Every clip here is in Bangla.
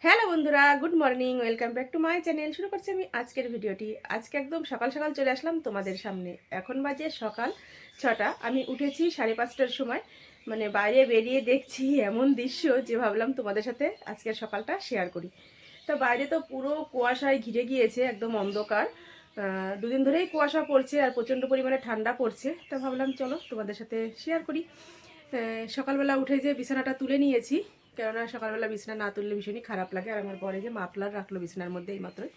হ্যালো বন্ধুরা, good morning. Welcome back to my channel. শুরু করছি আমি আজকের ভিডিওটি। আজকে একদম সকাল সকাল চলে আসলাম তোমাদের সামনে। এখন বাজে সকাল 6টা। আমি উঠেছি 5:30টার সময়। মানে বাইরে বেরিয়ে দেখছি এমন দৃশ্য যে ভাবলাম তোমাদের সাথে আজকের সকালটা শেয়ার করি। তো বাইরে তো পুরো কুয়াশায় ঘিরে গিয়েছে, একদম অন্ধকার। দুদিন ধরেই কুয়াশা পড়ছে আর প্রচণ্ড পরিমাণে ঠান্ডা পড়ছে। তো ভাবলাম চলো তোমাদের সাথে শেয়ার করি। সকালবেলা উঠে যে বিছানাটা তুলে নিয়েছি, কেননা সকালবেলা বিছানা না তুললে ভীষণই খারাপ লাগে। আর আমার পরে যে মাফলার রাখলো বিছানার মধ্যে এই মাত্রই,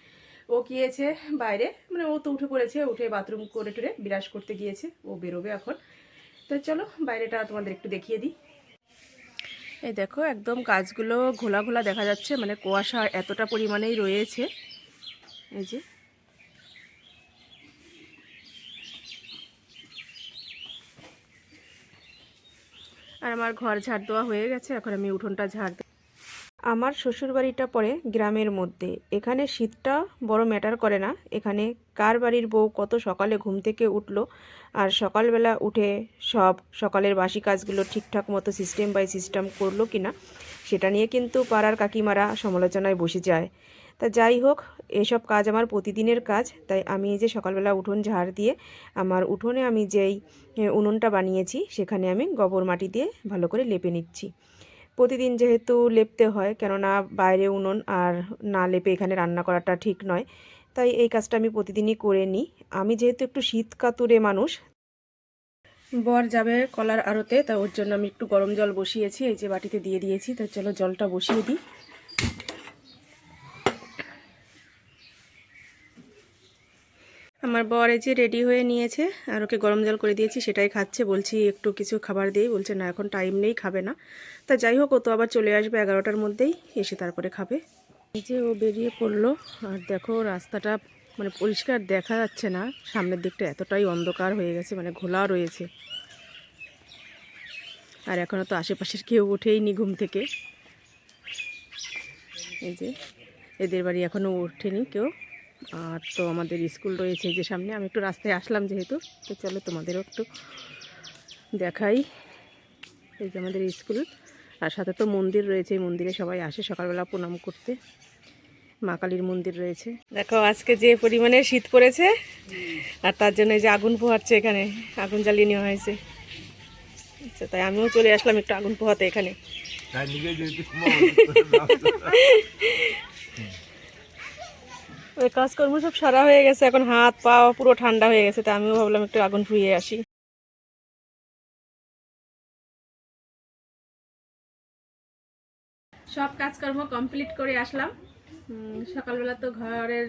ও গিয়েছে বাইরে, মানে ও তো উঠে পড়েছে, উঠে বাথরুম করে টুরে বিরাজ করতে গিয়েছে, ও বেরোবে এখন। তো চলো বাইরেটা তোমাদের একটু দেখিয়ে দিই। এই দেখো একদম গাছগুলো ঘোলা ঘোলা দেখা যাচ্ছে, মানে কুয়াশা এতটা পরিমাণেই রয়েছে। এই যে আর আমার ঘর ঝাড় দেওয়া হয়ে গেছে, এখন আমি উঠোনটা ঝাড়। আমার শ্বশুরবাড়িটা পড়ে গ্রামের মধ্যে। এখানে শীতটা বড় ম্যাটার করে না। এখানে কার বাড়ির বউ কত সকালে ঘুম থেকে উঠলো আর সকালবেলা উঠে সব সকালের বাসি কাজগুলো ঠিকঠাক মতো সিস্টেম বাই সিস্টেম করলো কি না, সেটা নিয়ে কিন্তু পাড়ার কাকিমারা সমালোচনায় বসে যায়। তা যাই হোক, এসব কাজ আমার প্রতিদিনের কাজ। তাই আমি এই যে সকালবেলা উঠোন ঝাড় দিয়ে আমার উঠোনে আমি যেই উনুনটা বানিয়েছি সেখানে আমি গোবর মাটি দিয়ে ভালো করে লেপে নিচ্ছি। প্রতিদিন যেহেতু লেপতে হয়, কেননা বাইরে উনুন আর না লেপে এখানে রান্না করাটা ঠিক নয়, তাই এই কাজটা আমি প্রতিদিনই করে নিই। আমি যেহেতু একটু শীত কাতুরে মানুষ, বর যাবে কলার আড়তে, তা ওর জন্য আমি একটু গরম জল বসিয়েছি, এই যে বাটিতে দিয়ে দিয়েছি। তো চলো জলটা বসিয়ে দিই। আমার বর এই যে রেডি হয়ে নিয়েছে, আর ওকে গরম জল করে দিয়েছি, সেটাই খাচ্ছে। বলছি একটু কিছু খাবার দিই, বলছে না এখন টাইম নেই, খাবে না। তা যাই হোক, ও তো আবার চলে আসবে 11টার মধ্যেই, এসে তারপরে খাবে। এই যে ও বেরিয়ে পড়লো। আর দেখো রাস্তাটা মানে পরিষ্কার দেখা যাচ্ছে না, সামনের দিকটা এতটাই অন্ধকার হয়ে গেছে, মানে ঘোলা রয়েছে। আর এখনও তো আশেপাশের কেউ ওঠেইনি ঘুম থেকে। এই যে এদের বাড়ি এখনও ওঠেনি কেউ। আর তো আমাদের স্কুল রয়েছে এই যে সামনে। আমি একটু রাস্তায় আসলাম যেহেতু, তো চলো তোমাদেরও একটু দেখাই। এই যে আমাদের স্কুল, আর সাথে তো মন্দির রয়েছে। এই মন্দিরে সবাই আসে সকালবেলা প্রণাম করতে। মা কালীর মন্দির রয়েছে। দেখো আজকে যে পরিমাণে শীত পড়েছে, আর তার জন্য এই যে আগুন পোহাচ্ছে, এখানে আগুন জ্বালিয়ে নেওয়া হয়েছে। আচ্ছা, তাই আমিও চলে আসলাম একটু আগুন পোহাতে এখানে। ওই কাজকর্ম সব সারা হয়ে গেছে, এখন হাত পা পুরো ঠান্ডা হয়ে গেছে, তাই আমিও ভাবলাম একটু আগুন ফুরিয়ে আসি। সব কাজকর্ম কমপ্লিট করে আসলাম। সকালবেলা তো ঘরের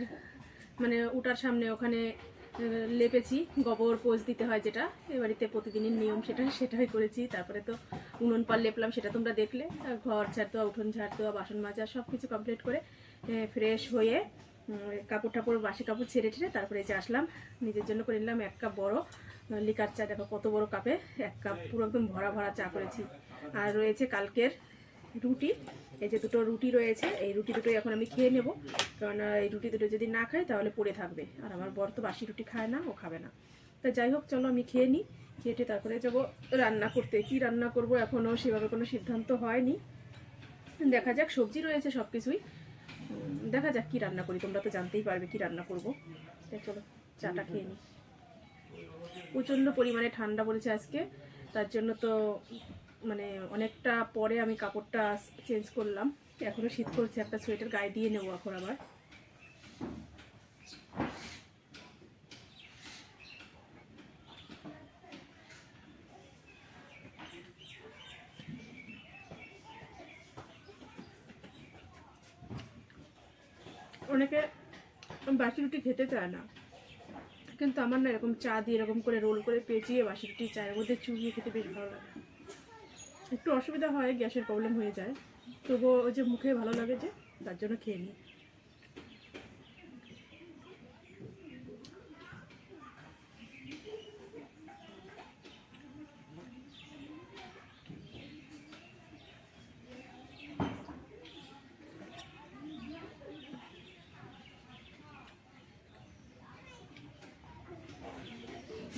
মানে উঠার সামনে ওখানে লেপেছি, গোবর পোছ দিতে হয়, যেটা এ বাড়িতে প্রতিদিনের নিয়ম, সেটাই করেছি। তারপরে তো উনুন পাল লেপলাম, সেটা তোমরা দেখলে। ঘর ঝাড় দেওয়া, উঠোন ঝাড় দেওয়া, বাসন মাজা সব কিছু কমপ্লিট করে ফ্রেশ হয়ে কাপড় টাপড় বাসি কাপড় ছেড়ে ছেড়ে তারপরে যে আসলাম, নিজের জন্য করে নিলাম 1 কাপ বড় লিকার চা। দেখো কত বড় কাপে 1 কাপ, পুরো একদম ভরা ভরা চা করেছি। আর রয়েছে কালকের রুটি। এই যে দুটো রুটি রয়েছে, এই রুটি দুটোই এখন আমি খেয়ে নেব, কারণ এই রুটি দুটো যদি না খাই তাহলে পড়ে থাকবে। আর আমার বর তো বাসি রুটি খায় না, ও খাবে না। তা যাই হোক, চলো আমি খেয়ে নিই। খেয়ে তারপরে যাবো রান্না করতে। কি রান্না করব এখনও সেভাবে কোনো সিদ্ধান্ত হয়নি, দেখা যাক। সবজি রয়েছে সব কিছুই, দেখা যাক কি রান্না করি। তোমরা তো জানতেই পারবে কি রান্না করব। তাই চলো চাটা খেয়ে নিই। প্রচণ্ড পরিমাণে ঠান্ডা পড়েছে আজকে, তার জন্য তো মানে অনেকটা পরে আমি কাপড়টা চেঞ্জ করলাম। এখনও শীত করছে, একটা সোয়েটার গায়ে দিয়ে নেবো এখন আবার। অনেকে বাসি রুটি খেতে চায় না, কিন্তু আমার না এরকম চা দিয়ে এরকম করে রোল করে পেঁচিয়ে বাসি রুটি চায়ের মধ্যে চুবিয়ে খেতে বেশ ভালো লাগে। একটু অসুবিধা হয়, গ্যাসের প্রবলেম হয়ে যায়, তবুও ওই যে মুখে ভালো লাগে, যে তার জন্য খেয়ে নিই।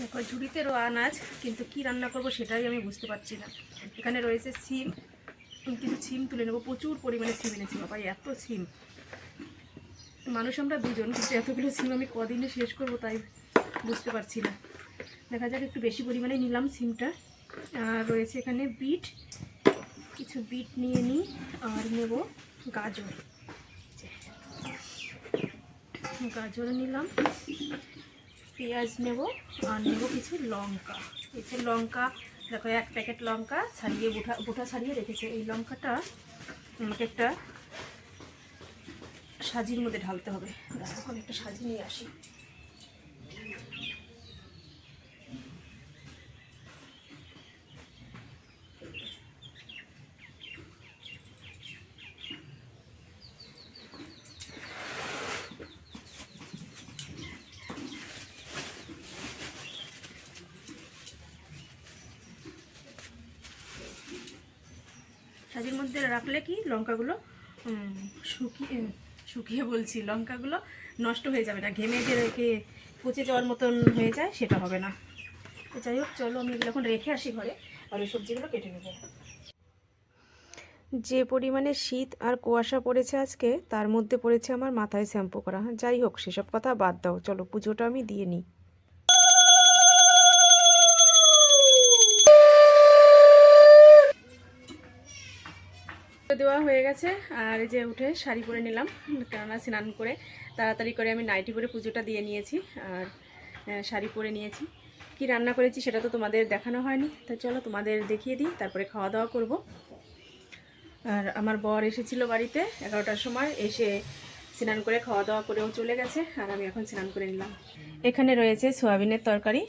দেখো ঝুড়িতে রোয়া আনাজ, কিন্তু কি রান্না করব সেটাই আমি বুঝতে পারছি না। এখানে রয়েছে সিম, কিছু সিম তুলে নেবো। প্রচুর পরিমাণে সিম এনেছি বাবা, এত সিম। মানুষ আমরা দুজন, কিন্তু এতগুলো সিম আমি কদিনে শেষ করবো তাই বুঝতে পারছি না। দেখা যাক, একটু বেশি পরিমাণে নিলাম সিমটা। আর রয়েছে এখানে বিট, কিছু বিট নিয়ে নিই। আর নেব গাজর, গাজর নিলাম। পেঁয়াজ নেব, আর নেব কিছু লঙ্কা। এই যে লঙ্কা দেখো, 1 প্যাকেট লঙ্কা ছাড়িয়ে বোটা ছাড়িয়ে রেখেছে। এই লঙ্কাটা আমাকে একটা সাজির মধ্যে ঢালতে হবে। এখন একটা সাজি নিয়ে আসি। সাজির মধ্যে রাখলে কি লঙ্কাগুলো শুকিয়ে বলছি, লঙ্কাগুলো নষ্ট হয়ে যাবে না, ঘেমে যে রেখে পচে যাওয়ার মতন হয়ে যায়, সেটা হবে না। তো যাই হোক, চলো আমি এগুলো এখন রেখে আসি ঘরে, আর ওই সবজিগুলো কেটে নেব। যে পরিমাণে শীত আর কুয়াশা পড়েছে আজকে, তার মধ্যে পড়েছে আমার মাথায় শ্যাম্পু করা। যাই হোক, সেসব কথা বাদ দাও, চলো পুজোটা আমি দিয়ে নিই। দেওয়া হয়ে গেছে, আর এই যে উঠে শাড়ি পরে নিলাম, কেননা স্নান করে তাড়াতাড়ি করে আমি নাইটি পরে পুজোটা দিয়ে নিয়েছি। আর শাড়ি পরে নিয়েছি। কি রান্না করেছি সেটা তো তোমাদের দেখানো হয়নি, তো চলো তোমাদের দেখিয়ে দিই, তারপরে খাওয়া দাওয়া করব। আর আমার বর এসেছিল বাড়িতে 11টার সময়, এসে স্নান করে খাওয়া দাওয়া করেও চলে গেছে, আর আমি এখন স্নান করে নিলাম। এখানে রয়েছে সোয়াবিনের তরকারি।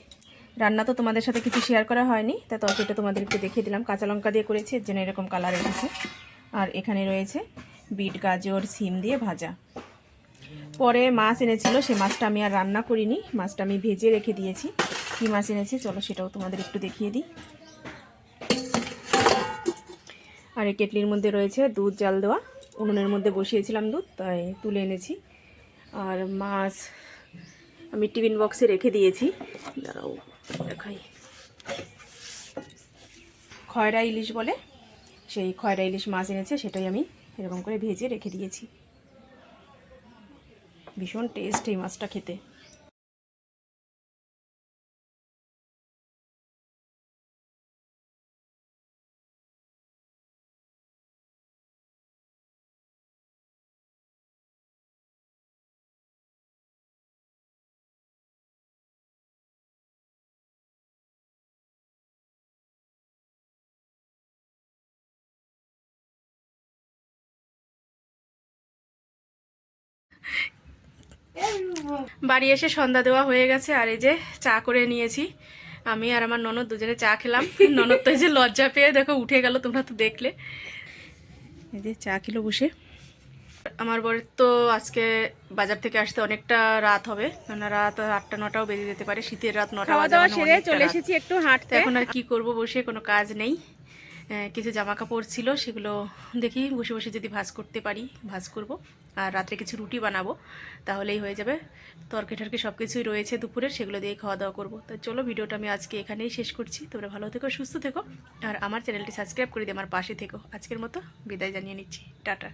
রান্না তো তোমাদের সাথে কিছু শেয়ার করা হয়নি, তা তরকারিটা তোমাদের একটু দেখিয়ে দিলাম। কাঁচা লঙ্কা দিয়ে করেছি, এর জন্য এরকম কালার এসেছে। আর এখানে রয়েছে বিট, গাজর, সিম দিয়ে ভাজা। পরে মাছ এনেছিল, সে মাছটা আমি আর রান্না করিনি, মাছটা আমি ভেজে রেখে দিয়েছি। কী মাছ এনেছি চলো সেটাও তোমাদের একটু দেখিয়ে দিই। আর এই কেটলির মধ্যে রয়েছে দুধ জাল দেওয়া, উনুনের মধ্যে বসিয়েছিলাম দুধ, তাই তুলে এনেছি। আর মাছ আমি টিফিন বক্সে রেখে দিয়েছি, দাঁড়াও দেখাই। খয়রা ইলিশ বলে, সেই খয়রা ইলিশ মাছ এনেছে, সেটাই আমি এরকম করে ভেজে রেখে দিয়েছি। ভীষণ টেস্ট এই মাছটা খেতে। বাড়ি এসে সন্ধ্যা দেওয়া হয়ে গেছে, আর এই যে চা করে নিয়েছি। আমি আর আমার ননদ দুজনে চা খেলাম। ননদ তো এই যে লজ্জা পেয়ে দেখো উঠে গেল, তোমরা তো দেখলে। এই যে চা খেলো বসে। আমার বরের তো আজকে বাজার থেকে আসতে অনেকটা রাত হবে, কারণ রাত 8টা-9টাও বেজে যেতে পারে। শীতের রাত 9টা বাজে, সেরে চলে এসেছি একটু হাঁটতে। এখন আর কি করব, বসে কোনো কাজ নেই। কিছু জামা কাপড় ছিল, সেগুলো দেখি বসে বসে যদি ভাঁজ করতে পারি ভাঁজ করব। আর রাত্রে কিছু রুটি বানাবো, তাহলেই হয়ে যাবে। তরকারি টরকারি সব কিছুই রয়েছে দুপুরের, সেগুলো দিয়ে খাওয়া দাওয়া করবো। তো চলো, ভিডিওটা আমি আজকে এখানেই শেষ করছি। তোমরা ভালো থেকো, সুস্থ থেকো, আর আমার চ্যানেলটি সাবস্ক্রাইব করে দিয়ে আমার পাশে থেকো। আজকের মতো বিদায় জানিয়ে নিচ্ছি, টাটা।